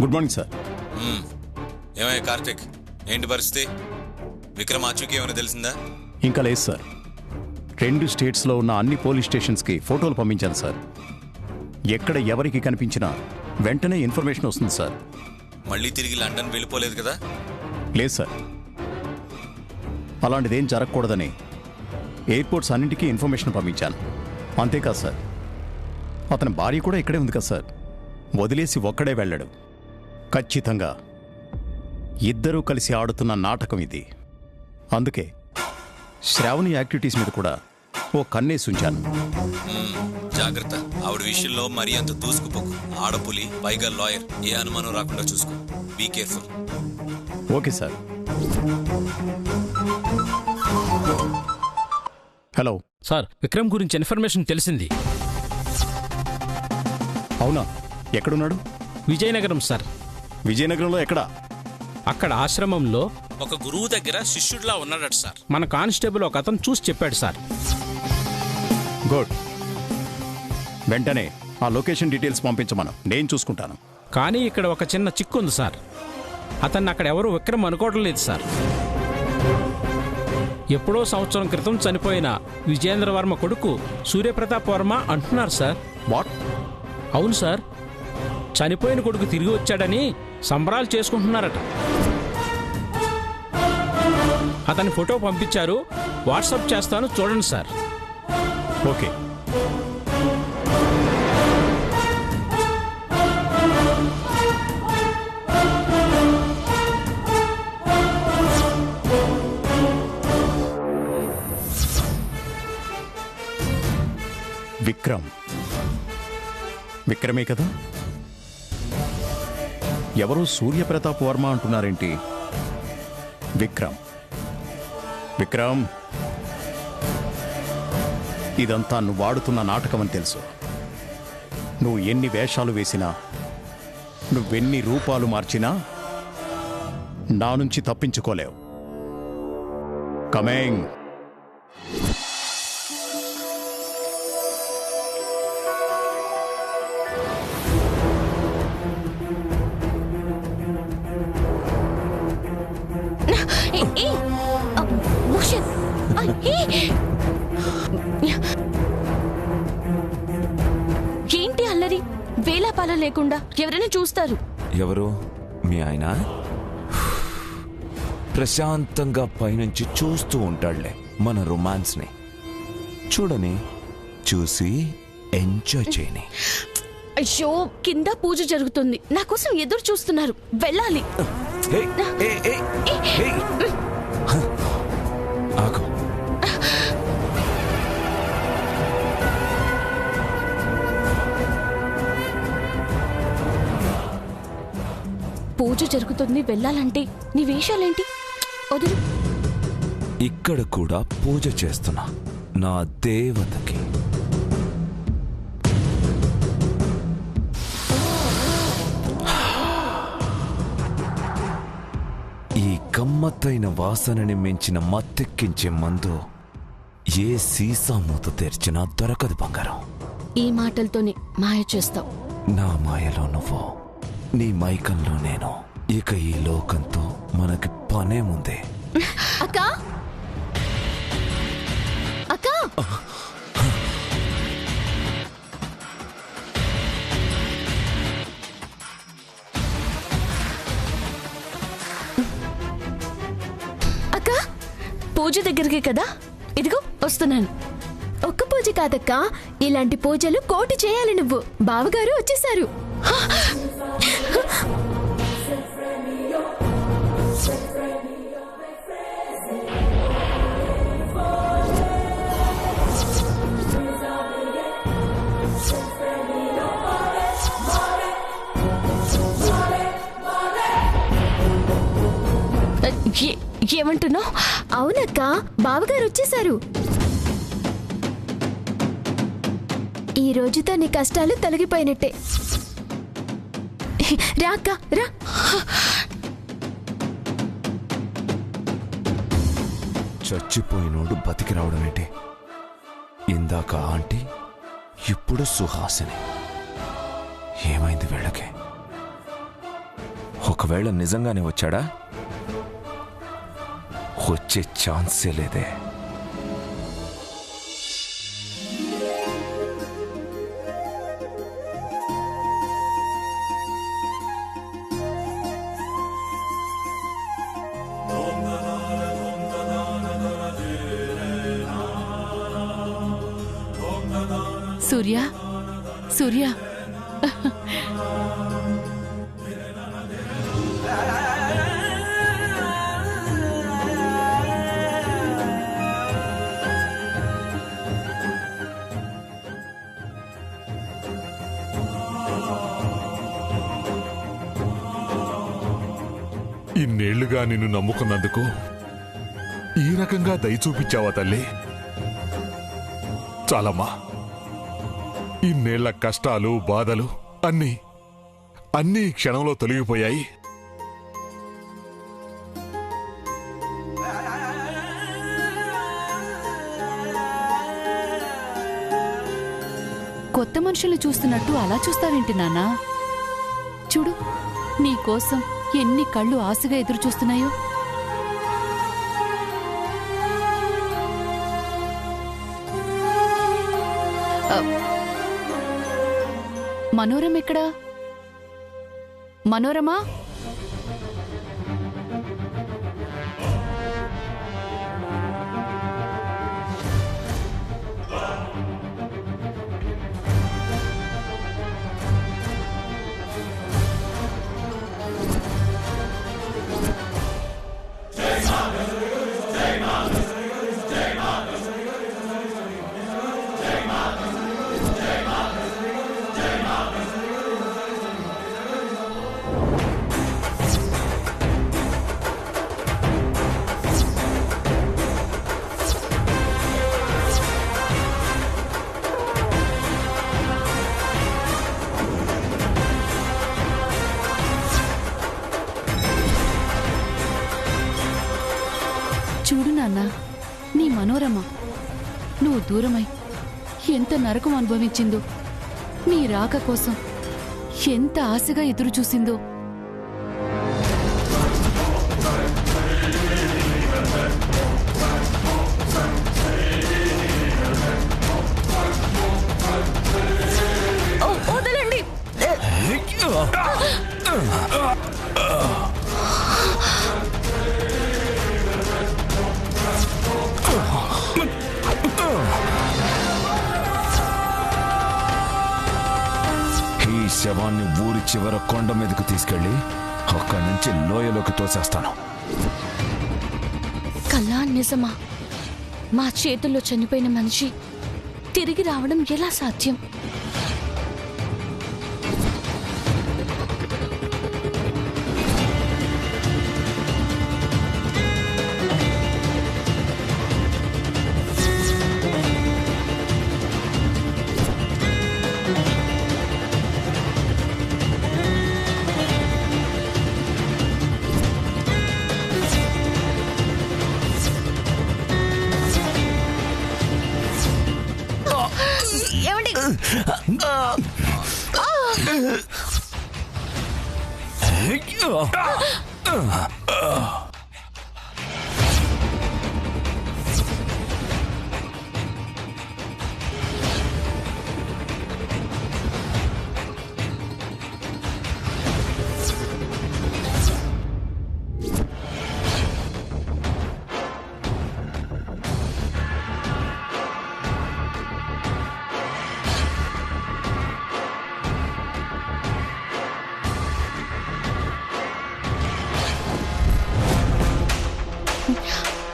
Good morning sir. ఏమయ్య కార్తిక్, ఏంటి పరిస్థితి? విక్రమ్ ఆచూకీ ఏమైనా తెలిసిందా? ఇంకా లేదు సార్. 2 స్టేట్స్లో ఉన్న అన్ని పోలీస్ స్టేషన్స్కి ఫోటోలు పంపించాను సార్. ఎక్కడ ఎవరికి కనిపించినా వెంటనే ఇన్ఫర్మేషన్ వస్తుంది సార్. మళ్ళీ తిరిగి లండన్ వెళ్ళిపోలేదు కదా? లేదు సార్, అలాంటిదేం జరగకూడదని ఎయిర్పోర్ట్స్ అన్నింటికీ ఇన్ఫర్మేషన్ పంపించాను. అంతేకాదు సార్, అతని భార్య కూడా ఇక్కడే ఉంది కదా సార్. వదిలేసి ఒక్కడే వెళ్ళాడు. ఖచ్చితంగా ఇద్దరూ కలిసి ఆడుతున్న నాటకం ఇది. అందుకే శ్రావణి యాక్టివిటీస్ మీద కూడా ఓ కన్నేసి ఉంచాను. జాగ్రత్త, ఆవిడ విషయంలో మరీ అంత దూసుకుపోకు. ఆడపులి, పైగా లాయర్, ఏ అనుమానం రాకుండా చూసుకో. Be careful. Okay sir. Hello sir, Vikram గురించి ఇన్ఫర్మేషన్ తెలిసింది. అవునా? ఎక్కడున్నాడు? విజయనగరం సార్. విజయనగరంలో ఎక్కడా? అక్కడ ఆశ్రమంలో ఒక గురువు దగ్గర శిష్యుడిలా ఉన్నాడట సార్. మన కానిస్టేబుల్ ఒక అతను చూసి చెప్పాడు సార్. గుడ్. వెంటనే ఆ లొకేషన్ డీటెయిల్స్ పంపించమను, నేను చూసుకుంటాను. కానీ ఇక్కడ ఒక చిన్న చిక్కు ఉంది సార్. అతన్ని అక్కడ ఎవరు విక్రమ్ అనుకోవడం లేదు సార్. ఎప్పుడో సంవత్సరం క్రితం చనిపోయిన విజయేంద్రవర్మ కొడుకు సూర్యప్రతాప్ వర్మ అంటున్నారు సార్. వాట్? అవును సార్, చనిపోయిన కొడుకు తిరిగి వచ్చాడని సంబరాలు చేసుకుంటున్నారట. అతని ఫోటో పంపించారు, వాట్సాప్ చేస్తాను, చూడండి సార్. ఓకే. విక్రమే కదా? ఎవరో సూర్యప్రతాప్ వర్మ అంటున్నారేంటి? విక్రమ్ ఇదంతా నువ్వు ఆడుతున్న నాటకం అని తెలుసు. నువ్వు ఎన్ని వేషాలు వేసినా, నువ్వెన్ని రూపాలు మార్చినా నా నుంచి తప్పించుకోలేవు. కమింగ్. ఏంటి అల్లరి? వేలాపాల లేకుండా ఎవరైనా చూస్తారు. ఎవరు? మీ ఆయన ప్రశాంతంగా పైనుంచి చూస్తూ ఉంటాడులే మన రొమాన్స్ ని. చూడని, చూసి ఎంజాయ్ చేయని. అయ్యో, కింద పూజ జరుగుతుంది, నా కోసం ఎదురు చూస్తున్నారు, వెళ్ళాలి. ఆగు. పూజ జరుగుతుంది, వెళ్ళాలంటే నీ వేషాలేంటి? వదులు. ఇక్కడ కూడా పూజ చేస్తున్నా నా దేవతకి. ఈ గమ్మత్తైన వాసనని మించిన మత్తెక్కించే మందు ఏ సీసా మూత తెరిచినా దొరకదు బంగారం. ఈ మాటలతోనే మాయ చేస్తావు. నా మాయలో నువ్వు, నీ మైకంలో నేను. ఇక ఈ లోకంతో మనకి పనేముంది? అక్కా, అక్కా, అక్కా, పూజ దగ్గరికి కదా, ఇదిగో వస్తున్నాను. ఒక్క పూజ కాదక్కా, ఇలాంటి పూజలు 1,000 చేయాలి నువ్వు. బావగారు వచ్చేసారు. ఏమంటున్నావు? అవునక్క, బావగారు వచ్చేసారు. ఈ రోజుతో నీ కష్టాలు తొలగిపోయినట్టే. రా అక్క, రా. చచ్చిపోయినోడు బతికి రావడం ఏంటి? ఇందాక ఆంటీ, ఇప్పుడు సుహాసిని. ఏమైంది వీళ్ళకి? ఒకవేళ నిజంగానే వచ్చాడా? వచ్చే ఛాన్సే లేదే. సూర్య, సూర్య, ఇన్నేళ్లుగా నిన్ను నమ్ముకున్నందుకు ఈ రకంగా దయ చూపించావా తల్లి? చాలమ్మా. ఇన్నేళ్ల కష్టాలు బాధలు అన్నీ ఈ క్షణంలో తొలగిపోయాయి. కొత్త మనుషుల్ని చూస్తున్నట్టు అలా చూస్తావేంటి నాన్నా? చూడు, నీకోసం ఎన్ని కళ్ళు ఆశగా ఎదురు చూస్తున్నాయో. మనోరమ ఎక్కడా? మనోరమా? చూడు నాన్నా, నీ మనోరమ నువ్వు దూరమై ఎంత నరకం అనుభవించిందో, నీ రాక కోసం ఎంత ఆశగా ఎదురు చూసిందో. వదలండి. ఈ శవాన్ని ఊరి చివర కొండ మీదకు తీసుకెళ్లి అక్కడి నుంచి లోయలోకి తోసేస్తాను. కల్లా నిజమా? మా చేతుల్లో చనిపోయిన మనిషి తిరిగి రావడం ఎలా సాధ్యం? ఏమండి?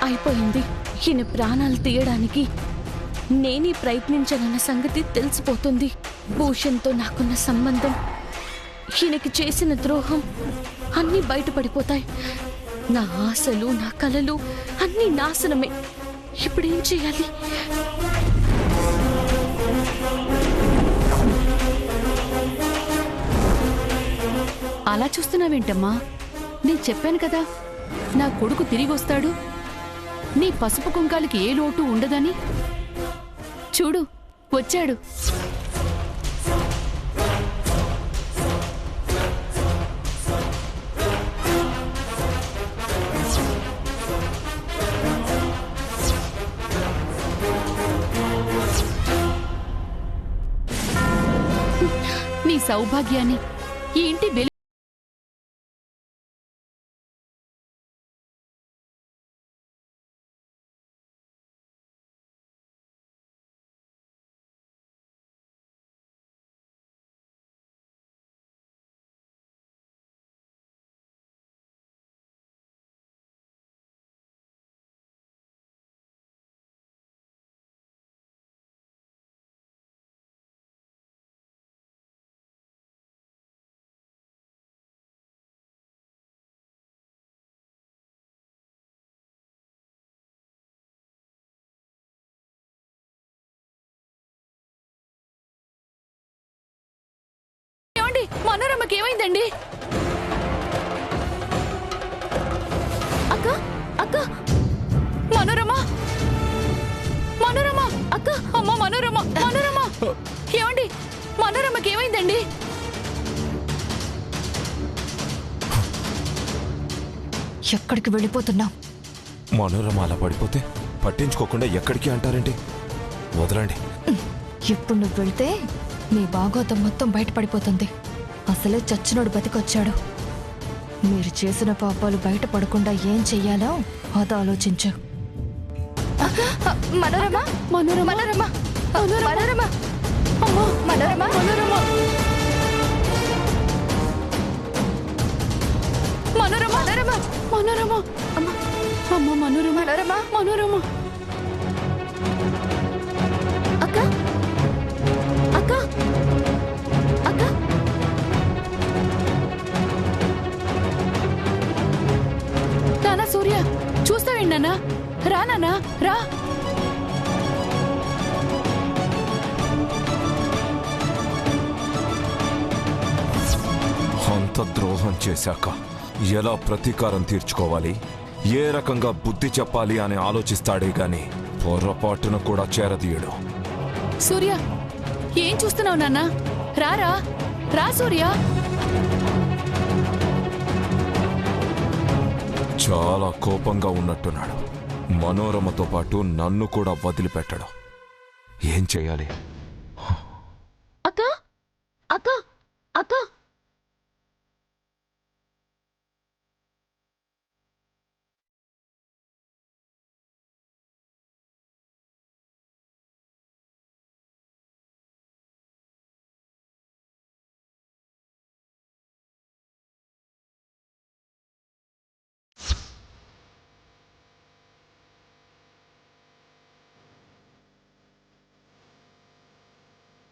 అయిపోయింది. ఈయన ప్రాణాలు తీయడానికి నేనే ప్రయత్నించానన్న సంగతి తెలిసిపోతుంది. భూషణ్తో నాకున్న సంబంధం, ఈయనకి చేసిన ద్రోహం అన్నీ బయటపడిపోతాయి. నా ఆశలు, నా కలలు అన్నీ నాశనమే. ఇప్పుడేం చేయాలి? అలా చూస్తున్నావేంటమ్మా? నేను చెప్పాను కదా, నా కొడుకు తిరిగి వస్తాడు, నీ పసుపు కుంకాలకి ఏ లోటు ఉండదని. చూడు, వచ్చాడు. సౌభాగ్యాన్ని ఈ ఇంటి వెలుగు మనోరమ్మకి ఏమైందండి? అక్క అక్క మనోరమ మనోరమ అక్క అమ్మ మనోరమ మనోరమ ఏమండి మనోరమ్మకి ఏమైందండి? ఎక్కడికి వెళ్ళిపోతున్నావు? మనోరమ అలా పడిపోతే పట్టించుకోకుండా ఎక్కడికి అంటారేంటి? వదలండి. ఇప్పుడు నువ్వు వెళ్తే నీ భాగోతం మొత్తం బయటపడిపోతుంది. అసలే చచ్చినోడు బతికొచ్చాడు. మీరు చేసిన పాపాలు బయటపడకుండా ఏం చెయ్యాలో అది ఆలోచించు. మనోరమ మనోరమ మనోరమ మనోరమ అమ్మో మనోరమ మనోరమ మనోరమ మనోరమ మనోరమ అమ్మ అమ్మ మనోరమ మనోరమ మనోరమ అక్క అక్క అక్క నానా సూర్య చూస్తావేంటి నాన్నా? రా నాన్నా రా. అంత ద్రోహం చేశాక ఎలా ప్రతీకారం తీర్చుకోవాలి, ఏ రకంగా బుద్ధి చెప్పాలి అని ఆలోచిస్తాడే గాని పొరపాటున కూడా చేరదీయడు. సూర్య ఏం చూస్తున్నావు నాన్నా? రారా రా సూర్య. చాలా కోపంగా ఉన్నట్టున్నాడు. మనోరమతో పాటు నన్ను కూడా వదిలిపెట్టడు. ఏం చెయ్యాలి? అక్క అక్క అక్క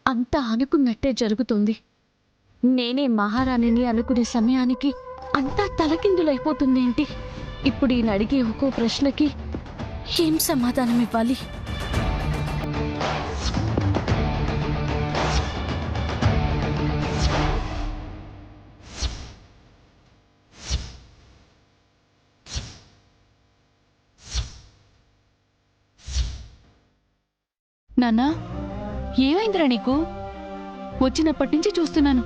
అంతా అనుకున్నట్టే జరుగుతుంది. నేనే మహారాణిని అనుకునే సమయానికి అంతా తలకిందులైపోతుంది ఏంటి? ఇప్పుడు ఈయన అడిగే ఒక్కో ప్రశ్నకి ఏం సమాధానం ఇవ్వాలి? నాన్నా ఏమైందిరా నీకు? వచ్చినప్పటి నుంచి చూస్తున్నాను,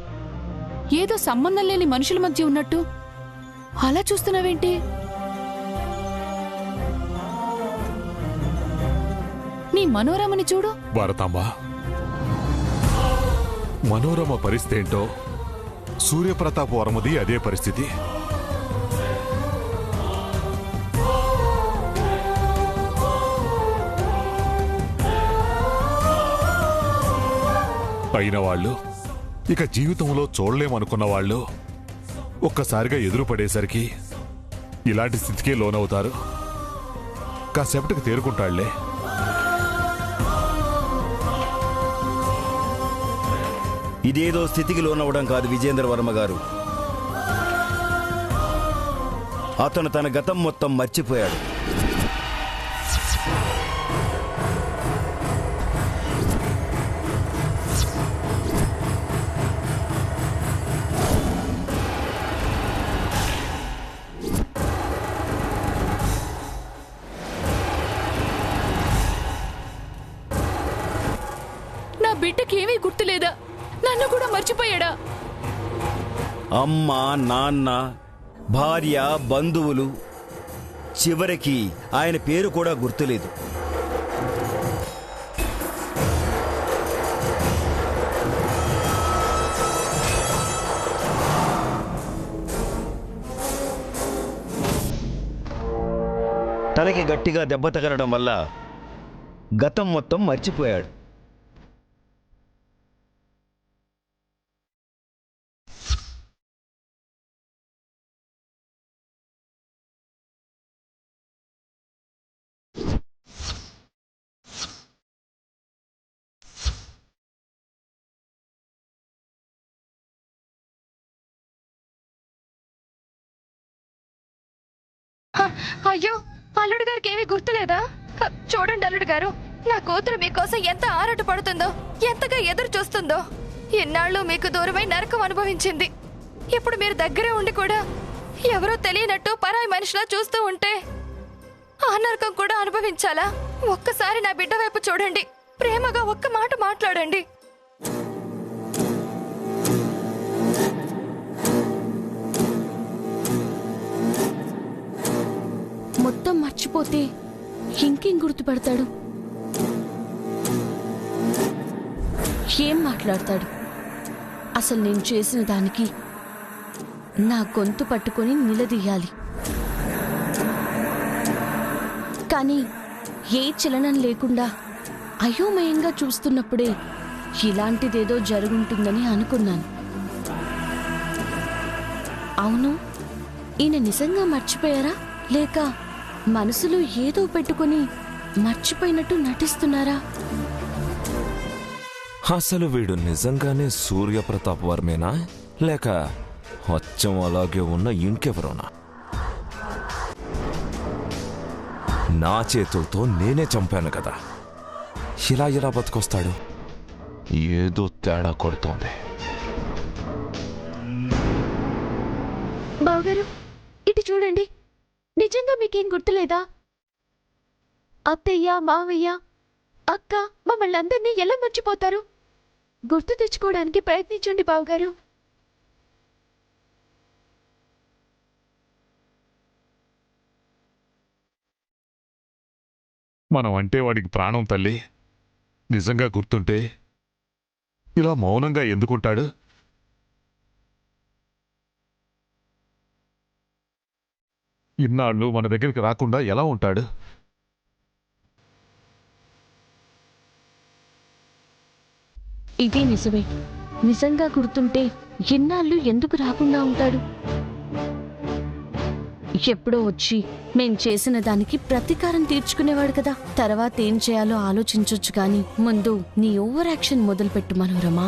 ఏదో సంబంధం లేని మనుషుల మధ్య ఉన్నట్టు అలా చూస్తున్నావేంటి? నీ మనోరమని చూడు. భారతాంబ, మనోరమ పరిస్థితి ఏంటో సూర్యప్రతాప్ వర్మది అదే పరిస్థితి. అయిన వాళ్ళు, ఇక జీవితంలో చూడలేమనుకున్న వాళ్ళు ఒక్కసారిగా ఎదురుపడేసరికి ఇలాంటి స్థితికే లోనవుతారు. కాసేపటికి తేరుకుంటాళ్లే. ఇదేదో స్థితికి లోనవడం కాదు విజేంద్ర వర్మ గారు. అతను తన గతం మొత్తం మర్చిపోయాడు. బిడ్డకేమీ గుర్తులేదా? నన్ను కూడా మర్చిపోయాడా? అమ్మ, నాన్న, భార్య, బంధువులు, చివరికి ఆయన పేరు కూడా గుర్తులేదు. తనకి గట్టిగా దెబ్బ తగలడం వల్ల గతం మొత్తం మర్చిపోయాడు. అయ్యో, అల్లుడు గారికి ఏమీ గుర్తులేదా? చూడండి అల్లుడు గారు, నా కూతురు మీకోసం ఎంత ఆరాట పడుతుందో, ఎంతగా ఎదురు చూస్తుందో. ఎన్నాళ్ళు మీకు దూరమై నరకం అనుభవించింది. ఇప్పుడు మీరు దగ్గరే ఉండి కూడా ఎవరో తెలియనట్టు పరాయి మనిషిలా చూస్తూ ఉంటే ఆ నరకం కూడా అనుభవించాలా? ఒక్కసారి నా బిడ్డ వైపు చూడండి, ప్రేమగా ఒక్క మాట మాట్లాడండి. మొత్తం మర్చిపోతే ఇంకేం గుర్తుపడతాడు? ఏం మాట్లాడతాడు? అసలు నేను చేసిన దానికి నా గొంతు పట్టుకొని నిలదీయాలి. కానీ ఏ చలనం లేకుండా అయోమయంగా చూస్తున్నప్పుడే ఇలాంటిదేదో జరుగుంటుందని అనుకున్నాను. అవును, ఈయన నిజంగా మర్చిపోయారా, లేక మనసులో ఏదో పెట్టుకుని మర్చిపోయినట్టు నటిస్తున్నారా? అసలు వీడు నిజంగానే సూర్యప్రతాప్ వర్మేనా, లేక అచ్చం అలాగే ఉన్న ఇంకెవరోనా? నా చేతులతో నేనే చంపాను కదా, ఇలా ఇలా బతికొస్తాడు? ఏదో తేడా కొడుతోంది. బావగారు, ఇటు చూడండి. నిజంగా మీకేం గుర్తులేదా? అత్తయ్య, మావయ్య, అక్క మమ్మల్ని అందరినీ ఎలా మర్చిపోతారు? గుర్తు తెచ్చుకోవడానికి ప్రయత్నించండి బావగారు. మనం అంటే వాడికి ప్రాణం తల్లి. నిజంగా గుర్తుంటే ఇలా మౌనంగా ఎందుకుంటాడు? ఇన్నాళ్ళు మన దగ్గరికి రాకుండా ఎలా ఉంటాడు? ఇదే నిజమే. నిజంగా గుర్తుంటే ఎన్నాళ్ళు ఎందుకు రాకుండా ఉంటాడు? ఎప్పుడో వచ్చి మేం చేసిన దానికి ప్రతీకారం తీర్చుకునేవాడు కదా. తర్వాత ఏం చేయాలో ఆలోచించొచ్చు కానీ ముందు నీ ఓవర్ యాక్షన్ మొదలుపెట్టు మనోరమా.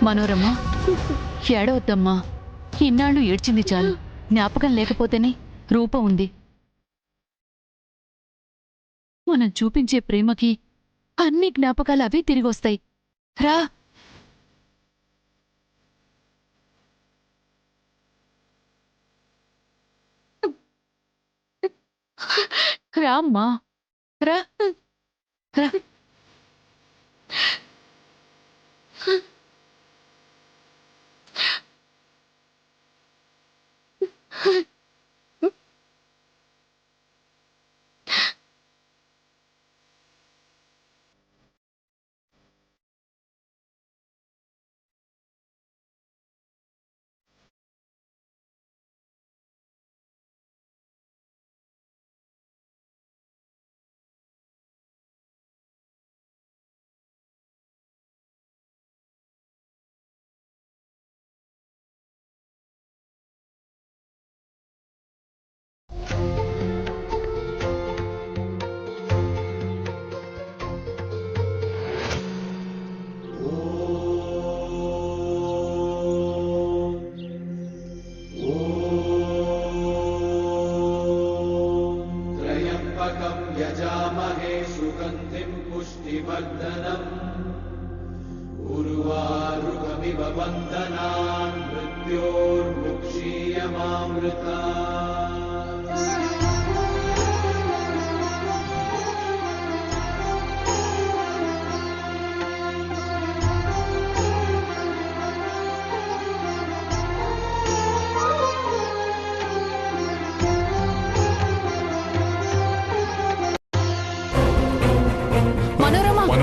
మనోరమా, ఏడవద్దమ్మా. ఇన్నాళ్ళు ఏడ్చింది చాలు. జ్ఞాపకం లేకపోతేనే రూపం ఉంది. మనం చూపించే ప్రేమకి అన్ని జ్ఞాపకాలు అవే తిరిగొస్తాయి. రా రామ్మా, రా రా.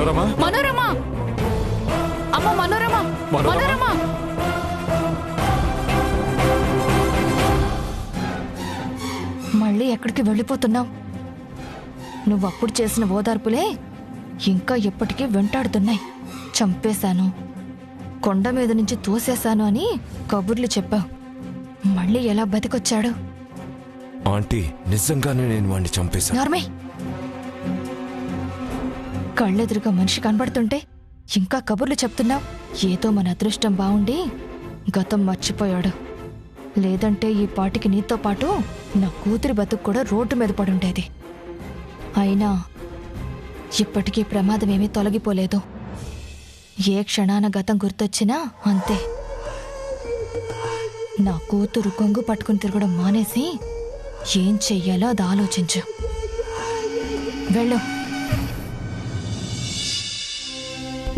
మనోరమా మనోరమ అమ్మ మనోరమ మనోరమ మళ్ళీ ఎక్కడికి వెళ్ళిపోతున్నావు? నువ్వప్పుడు చేసిన ఓదార్పులే ఇంకా ఎప్పటికీ వెంటాడుతున్నాయి. చంపేశాను, కొండ మీద నుంచి తోసేశాను అని కబుర్లు చెప్పావు. మళ్ళీ ఎలా బతికొచ్చాడు? ఆంటీ నిజంగానే నేను వాణ్ణి చంపేశాను. నార్మల్, కళ్ళెదురుగా మనిషి కనబడుతుంటే ఇంకా కబుర్లు చెప్తున్నావు. ఏదో మన అదృష్టం బాగుండి గతం మర్చిపోయాడు. లేదంటే ఈ పాటికి నీతో పాటు నా కూతురి బతుకు కూడా రోడ్డు మీద పడుండేది. అయినా ఇప్పటికీ ప్రమాదమేమీ తొలగిపోలేదు. ఏ క్షణాన గతం గుర్తొచ్చినా అంతే. నా కూతురు కొంగు పట్టుకుని తిరగడం మానేసి ఏం చెయ్యాలో అది ఆలోచించు. వెళ్ళు.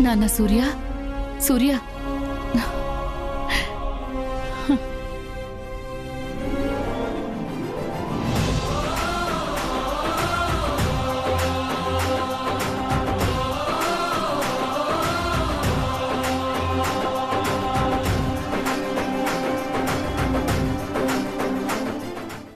నాన్న సూర్య